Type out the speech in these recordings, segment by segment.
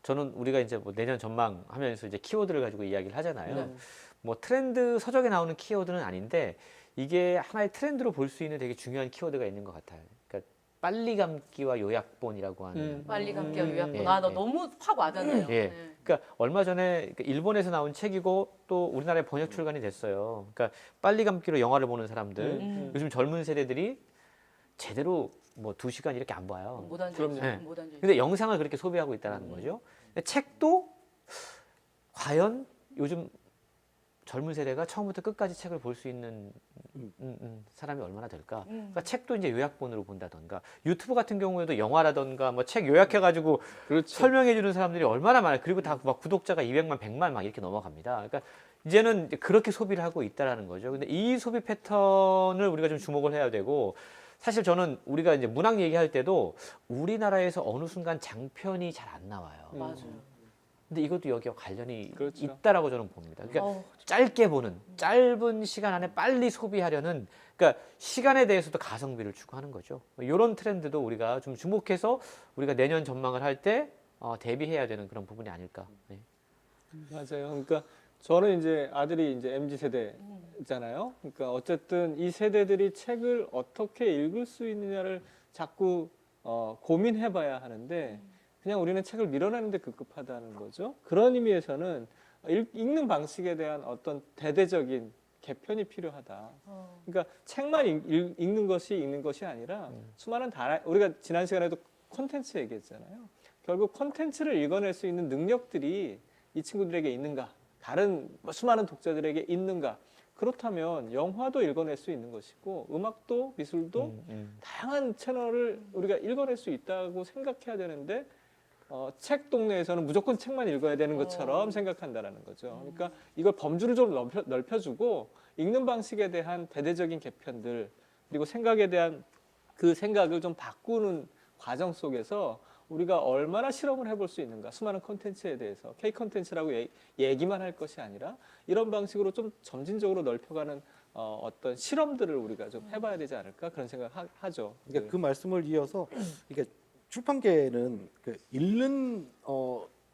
저는 우리가 이제 뭐 내년 전망하면서 이제 키워드를 가지고 이야기를 하잖아요. 네. 뭐 트렌드 서적에 나오는 키워드는 아닌데 이게 하나의 트렌드로 볼 수 있는 되게 중요한 키워드가 있는 것 같아요. 그러니까 빨리 감기와 요약본이라고 하는. 빨리 감기와 요약본. 예, 아, 나 예. 너무 확 와닿네요. 예. 네. 그러니까 얼마 전에 일본에서 나온 책이고 또 우리나라에 번역 출간이 됐어요. 그러니까 빨리 감기로 영화를 보는 사람들, 요즘 젊은 세대들이 제대로 뭐 2시간 이렇게 안 봐요. 못 앉아 그럼요. 있어요. 못 앉아 있어요. 근데 영상을 그렇게 소비하고 있다는 거죠. 근데 책도 과연 요즘 젊은 세대가 처음부터 끝까지 책을 볼 수 있는 사람이 얼마나 될까? 그러니까 책도 이제 요약본으로 본다던가 유튜브 같은 경우에도 영화라던가 뭐 책 요약해가지고 그렇죠. 설명해 주는 사람들이 얼마나 많아요. 그리고 다 막 구독자가 200만, 100만 막 이렇게 넘어갑니다. 그러니까 이제는 이제 그렇게 소비를 하고 있다라는 거죠. 근데 이 소비 패턴을 우리가 좀 주목을 해야 되고 사실 저는 우리가 이제 문학 얘기할 때도 우리나라에서 어느 순간 장편이 잘 안 나와요. 맞아요. 근데 이것도 여기와 관련이 그렇죠. 있다라고 저는 봅니다. 그러니까 어우, 짧게 보는, 짧은 시간 안에 빨리 소비하려는, 그러니까 시간에 대해서도 가성비를 추구하는 거죠. 이런 트렌드도 우리가 좀 주목해서 우리가 내년 전망을 할 때 대비해야 되는 그런 부분이 아닐까. 네. 맞아요. 그러니까 저는 이제 아들이 이제 MZ 세대잖아요. 그러니까 어쨌든 이 세대들이 책을 어떻게 읽을 수 있느냐를 자꾸 고민해봐야 하는데 그냥 우리는 책을 밀어내는데 급급하다는 거죠. 그런 의미에서는 읽는 방식에 대한 어떤 대대적인 개편이 필요하다. 그러니까 책만 읽는 것이 아니라 수많은 우리가 지난 시간에도 콘텐츠 얘기했잖아요. 결국 콘텐츠를 읽어낼 수 있는 능력들이 이 친구들에게 있는가? 다른 수많은 독자들에게 있는가? 그렇다면 영화도 읽어낼 수 있는 것이고 음악도 미술도 다양한 채널을 우리가 읽어낼 수 있다고 생각해야 되는데 책 동네에서는 무조건 책만 읽어야 되는 것처럼 생각한다라는 거죠. 그러니까 이걸 범주를 좀 넓혀주고 읽는 방식에 대한 대대적인 개편들 그리고 생각에 대한 그 생각을 좀 바꾸는 과정 속에서 우리가 얼마나 실험을 해볼 수 있는가 수많은 콘텐츠에 대해서 K 콘텐츠라고 얘기만 할 것이 아니라 이런 방식으로 좀 점진적으로 넓혀가는 어떤 실험들을 우리가 좀 해봐야 되지 않을까 그런 생각하죠. 그러니까 그 말씀을 이어서 그러니까 출판계는 그 읽는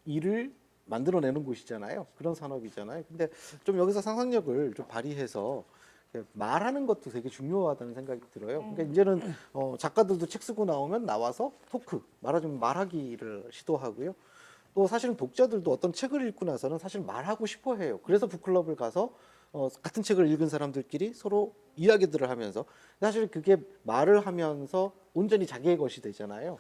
일을 만들어내는 곳이잖아요. 그런 산업이잖아요. 근데 좀 여기서 상상력을 좀 발휘해서 말하는 것도 되게 중요하다는 생각이 들어요. 그러니까 이제는 작가들도 책 쓰고 나오면 나와서 토크, 말하자면 말하기를 시도하고요. 또 사실은 독자들도 어떤 책을 읽고 나서는 사실 말하고 싶어 해요. 그래서 북클럽을 가서 같은 책을 읽은 사람들끼리 서로 이야기들을 하면서 사실 그게 말을 하면서 온전히 자기의 것이 되잖아요.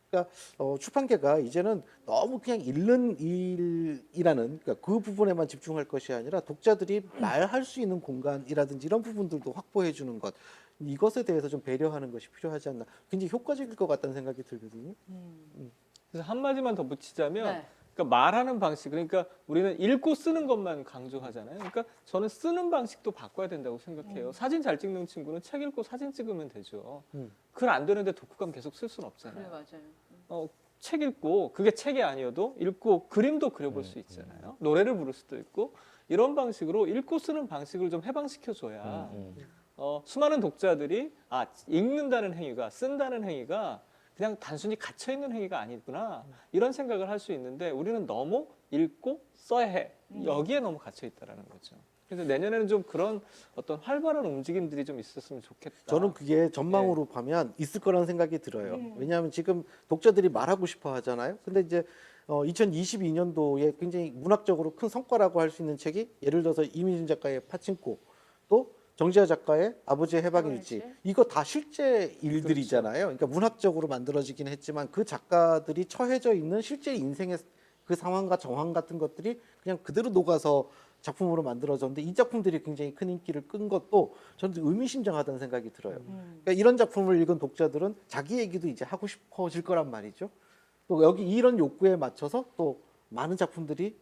그러니까 출판계가 이제는 너무 그냥 읽는 일이라는 그러니까 그 부분에만 집중할 것이 아니라 독자들이 말할 수 있는 공간이라든지 이런 부분들도 확보해 주는 것 이것에 대해서 좀 배려하는 것이 필요하지 않나 굉장히 효과적일 것 같다는 생각이 들거든요. 그래서 한마디만 덧붙이자면 네. 그러니까 말하는 방식 그러니까 우리는 읽고 쓰는 것만 강조하잖아요. 그러니까 저는 쓰는 방식도 바꿔야 된다고 생각해요. 사진 잘 찍는 친구는 책 읽고 사진 찍으면 되죠. 글 안 되는데 독후감 계속 쓸 수는 없잖아요. 그래 맞아요. 책 읽고 그게 책이 아니어도 읽고 그림도 그려볼 수 있잖아요. 노래를 부를 수도 있고 이런 방식으로 읽고 쓰는 방식을 좀 해방시켜줘야 수많은 독자들이 읽는다는 행위가 쓴다는 행위가 그냥 단순히 갇혀있는 행위가 아니구나 이런 생각을 할 수 있는데 우리는 너무 읽고 써야 해 여기에 너무 갇혀있다라는 거죠. 그래서 내년에는 좀 그런 어떤 활발한 움직임들이 좀 있었으면 좋겠다. 저는 그게 전망으로 보면 있을 거라는 생각이 들어요. 왜냐하면 지금 독자들이 말하고 싶어 하잖아요. 근데 이제 2022년도에 굉장히 문학적으로 큰 성과라고 할 수 있는 책이 예를 들어서 이민준 작가의 파친코 또 정지하 작가의 아버지의 해방일지 이거 다 실제 일들이잖아요. 그러니까 문학적으로 만들어지긴 했지만 그 작가들이 처해져 있는 실제 인생의 그 상황과 정황 같은 것들이 그냥 그대로 녹아서 작품으로 만들어졌는데 이 작품들이 굉장히 큰 인기를 끈 것도 저는 의미심장하다는 생각이 들어요. 그러니까 이런 작품을 읽은 독자들은 자기 얘기도 이제 하고 싶어질 거란 말이죠. 또 여기 이런 욕구에 맞춰서 또 많은 작품들이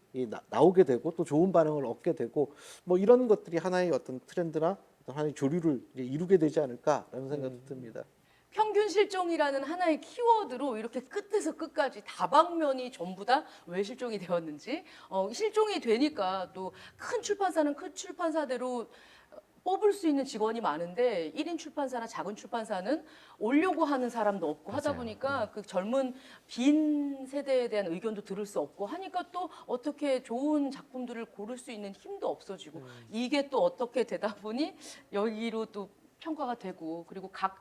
나오게 되고 또 좋은 반응을 얻게 되고 뭐 이런 것들이 하나의 어떤 트렌드나 어떤 하나의 조류를 이루게 되지 않을까라는 생각도 듭니다. 평균 실종이라는 하나의 키워드로 이렇게 끝에서 끝까지 다방면이 전부 다 왜 실종이 되었는지 실종이 되니까 또 큰 출판사는 큰 출판사대로 뽑을 수 있는 직원이 많은데 1인 출판사나 작은 출판사는 오려고 하는 사람도 없고 하다 맞아요. 보니까 그 젊은 빈 세대에 대한 의견도 들을 수 없고 하니까 또 어떻게 좋은 작품들을 고를 수 있는 힘도 없어지고 이게 또 어떻게 되다 보니 여기로 또 평가가 되고 그리고 각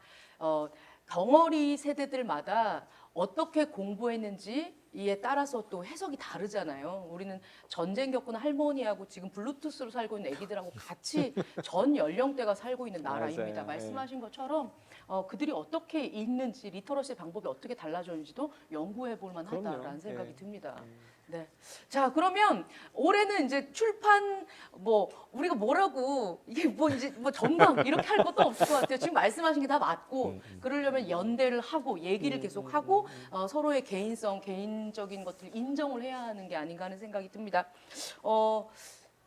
덩어리 세대들마다 어떻게 공부했는지 이에 따라서 또 해석이 다르잖아요. 우리는 전쟁 겪은 할머니하고 지금 블루투스로 살고 있는 애기들하고 같이 전 연령대가 살고 있는 나라입니다. 맞아요. 말씀하신 것처럼 그들이 어떻게 읽는지 리터러시 방법이 어떻게 달라졌는지도 연구해 볼 만하다라는 그럼요. 생각이 예. 듭니다. 네. 자, 그러면 올해는 이제 출판 뭐 우리가 뭐라고 이게 뭐 이제 뭐 전망 이렇게 할 것도 없을 것 같아요. 지금 말씀하신 게 다 맞고 그러려면 연대를 하고 얘기를 계속 하고 서로의 개인성, 개인적인 것들을 인정을 해야 하는 게 아닌가 하는 생각이 듭니다.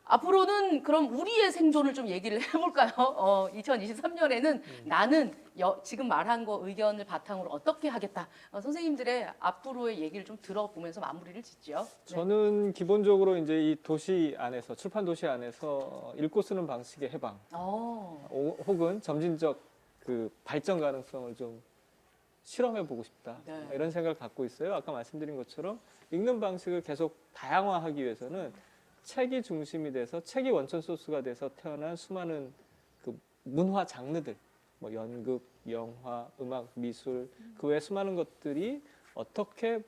앞으로는 그럼 우리의 생존을 좀 얘기를 해볼까요? 2023년에는 나는 지금 말한 거 의견을 바탕으로 어떻게 하겠다. 선생님들의 앞으로의 얘기를 좀 들어보면서 마무리를 짓죠. 네. 저는 기본적으로 이제 이 도시 안에서 출판 도시 안에서 읽고 쓰는 방식의 해방 혹은 점진적 그 발전 가능성을 좀 실험해 보고 싶다. 네. 이런 생각을 갖고 있어요. 아까 말씀드린 것처럼 읽는 방식을 계속 다양화하기 위해서는 책이 중심이 돼서 책이 원천 소스가 돼서 태어난 수많은 그 문화 장르들, 뭐 연극, 영화, 음악, 미술 그 외 수많은 것들이 어떻게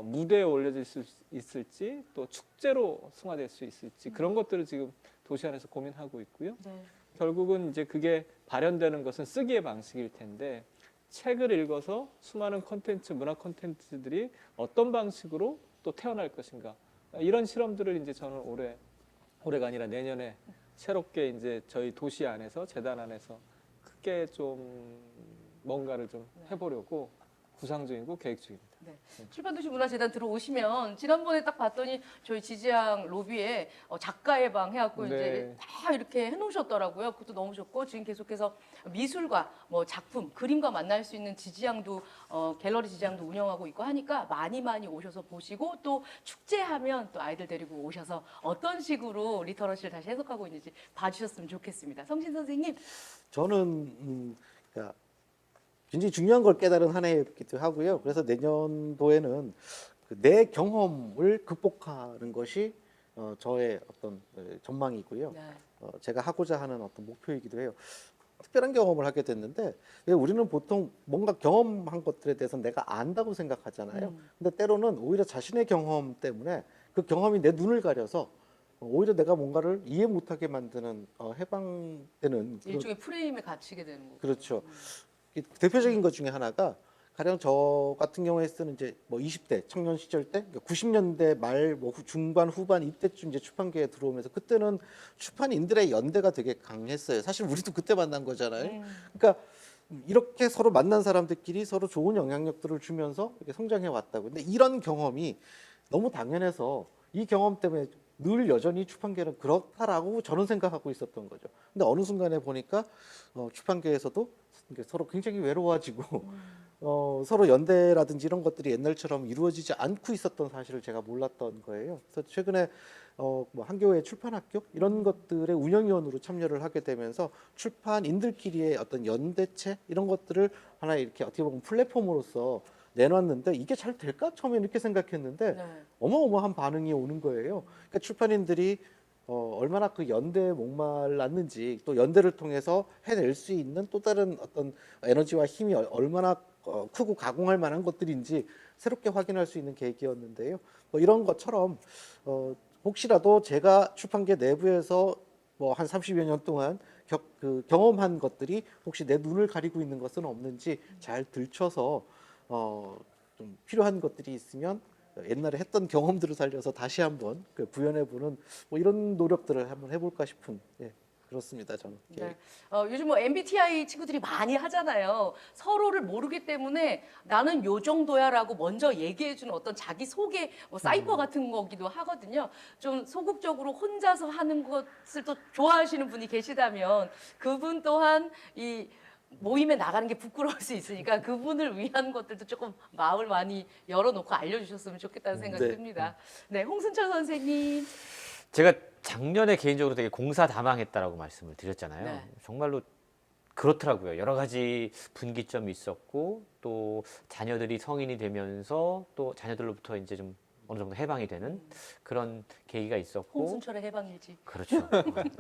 무대에 올려질 수 있을지 또 축제로 승화될 수 있을지 그런 것들을 지금 도시 안에서 고민하고 있고요. 네. 결국은 이제 그게 발현되는 것은 쓰기의 방식일 텐데 책을 읽어서 수많은 콘텐츠, 문화 콘텐츠들이 어떤 방식으로 또 태어날 것인가 이런 실험들을 이제 저는 올해가 아니라 내년에 새롭게 이제 저희 도시 안에서 재단 안에서 크게 좀 뭔가를 좀 해보려고 구상 중이고 계획 중입니다. 네. 출판도시 문화재단 들어오시면 지난번에 딱 봤더니 저희 지지양 로비에 작가의 방 해갖고 이제 네. 다 이렇게 해놓으셨더라고요. 그것도 너무 좋고 지금 계속해서 미술과 뭐 작품, 그림과 만날 수 있는 지지양도 갤러리 지지양도 운영하고 있고 하니까 많이 오셔서 보시고 또 축제하면 또 아이들 데리고 오셔서 어떤 식으로 리터러시를 다시 해석하고 있는지 봐주셨으면 좋겠습니다. 성신 선생님. 저는 그러니까 굉장히 중요한 걸 깨달은 한 해이기도 하고요. 그래서 내년도에는 그 내 경험을 극복하는 것이 저의 어떤 전망이고요. 네. 제가 하고자 하는 어떤 목표이기도 해요. 특별한 경험을 하게 됐는데 왜 우리는 보통 뭔가 경험한 것들에 대해서 내가 안다고 생각하잖아요. 근데 때로는 오히려 자신의 경험 때문에 그 경험이 내 눈을 가려서 오히려 내가 뭔가를 이해 못하게 만드는 해방되는 그런 일종의 프레임에 갇히게 되는 거고. 그렇죠. 대표적인 것 중에 하나가 가령 저 같은 경우에 쓰는 이제 뭐 20대 청년 시절 때 90년대 말 뭐 중반 후반 이때쯤 이제 출판계에 들어오면서 그때는 출판인들의 연대가 되게 강했어요. 사실 우리도 그때 만난 거잖아요. 그러니까 이렇게 서로 만난 사람들끼리 서로 좋은 영향력들을 주면서 이렇게 성장해 왔다고. 근데 이런 경험이 너무 당연해서 이 경험 때문에 늘 여전히 출판계는 그렇다라고 저는 생각하고 있었던 거죠. 근데 어느 순간에 보니까 출판계에서도 서로 굉장히 외로워지고 서로 연대라든지 이런 것들이 옛날처럼 이루어지지 않고 있었던 사실을 제가 몰랐던 거예요. 그래서 최근에 뭐 한교회 출판학교 이런 것들의 운영위원으로 참여를 하게 되면서 출판인들끼리의 어떤 연대체 이런 것들을 하나 이렇게 어떻게 보면 플랫폼으로서 내놨는데 이게 잘 될까? 처음에 이렇게 생각했는데 네. 어마어마한 반응이 오는 거예요. 그러니까 출판인들이 얼마나 그 연대에 목말랐는지 또 연대를 통해서 해낼 수 있는 또 다른 어떤 에너지와 힘이 얼마나 크고 가공할 만한 것들인지 새롭게 확인할 수 있는 계기였는데요. 뭐 이런 것처럼 혹시라도 제가 출판계 내부에서 뭐 한 30여 년 동안 경험한 것들이 혹시 내 눈을 가리고 있는 것은 없는지 잘 들춰서 좀 필요한 것들이 있으면 옛날에 했던 경험들을 살려서 다시 한번 구현해보는 뭐 이런 노력들을 한번 해볼까 싶은 그렇습니다. 저는. 네. 요즘 뭐 MBTI 친구들이 많이 하잖아요. 서로를 모르기 때문에 나는 요 정도야라고 먼저 얘기해주는 어떤 자기 소개 뭐 사이퍼 같은 거기도 하거든요. 좀 소극적으로 혼자서 하는 것을 또 좋아하시는 분이 계시다면 그분 또한 이 모임에 나가는 게 부끄러울 수 있으니까 그분을 위한 것들도 조금 마음을 많이 열어놓고 알려주셨으면 좋겠다는 생각이 네. 듭니다. 네, 홍순철 선생님. 제가 작년에 개인적으로 되게 공사다망했다라고 말씀을 드렸잖아요. 네. 정말로 그렇더라고요. 여러 가지 분기점이 있었고 또 자녀들이 성인이 되면서 또 자녀들로부터 이제 좀 어느 정도 해방이 되는 그런 계기가 있었고 홍순철의 해방일지. 그렇죠.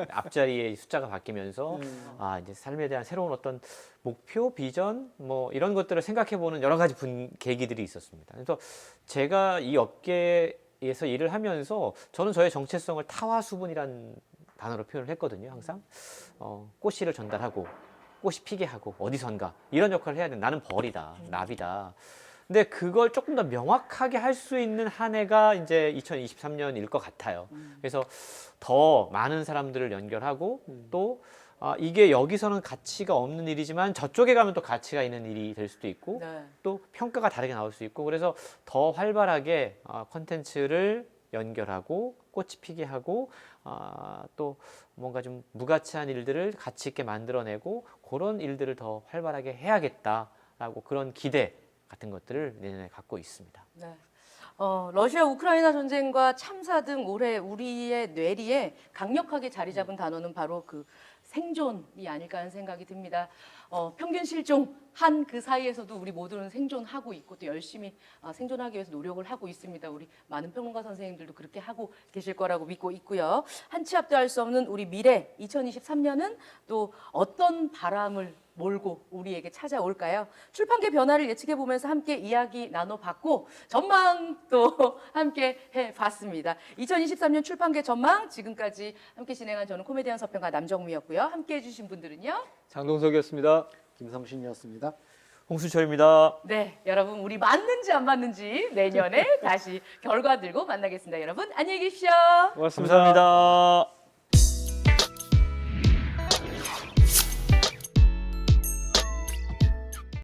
앞자리에 숫자가 바뀌면서 아 이제 삶에 대한 새로운 어떤 목표, 비전 뭐 이런 것들을 생각해보는 여러 가지 계기들이 있었습니다. 그래서 제가 이 업계에서 일을 하면서 저는 저의 정체성을 타화수분이라는 단어로 표현을 했거든요. 항상 꽃씨를 전달하고 꽃이 피게 하고 어디선가 이런 역할을 해야 돼. 나는 벌이다, 나비다. 근데 그걸 조금 더 명확하게 할 수 있는 한 해가 이제 2023년일 것 같아요. 그래서 더 많은 사람들을 연결하고 또 이게 여기서는 가치가 없는 일이지만 저쪽에 가면 또 가치가 있는 일이 될 수도 있고 네. 또 평가가 다르게 나올 수 있고 그래서 더 활발하게 콘텐츠를 연결하고 꽃이 피게 하고 또 뭔가 좀 무가치한 일들을 가치 있게 만들어내고 그런 일들을 더 활발하게 해야겠다라고 그런 기대 같은 것들을 내년에 갖고 있습니다. 네. 러시아 우크라이나 전쟁과 참사 등 올해 우리의 뇌리에 강력하게 자리 잡은 단어는 바로 그 생존이 아닐까 하는 생각이 듭니다. 평균 실종 한 그 사이에서도 우리 모두는 생존하고 있고 또 열심히 생존하기 위해서 노력을 하고 있습니다. 우리 많은 평론가 선생님들도 그렇게 하고 계실 거라고 믿고 있고요. 한 치 앞도 할 수 없는 우리 미래 2023년은 또 어떤 바람을 몰고 우리에게 찾아올까요? 출판계 변화를 예측해 보면서 함께 이야기 나눠봤고 전망도 함께 해봤습니다. 2023년 출판계 전망 지금까지 함께 진행한 저는 코미디언 서평가 남정미였고요. 함께 해주신 분들은요. 장동석이었습니다. 김성신이었습니다. 홍수철입니다. 네, 여러분 우리 맞는지 안 맞는지 내년에 다시 결과 들고 만나겠습니다. 여러분 안녕히 계십시오. 고맙습니다. 감사합니다.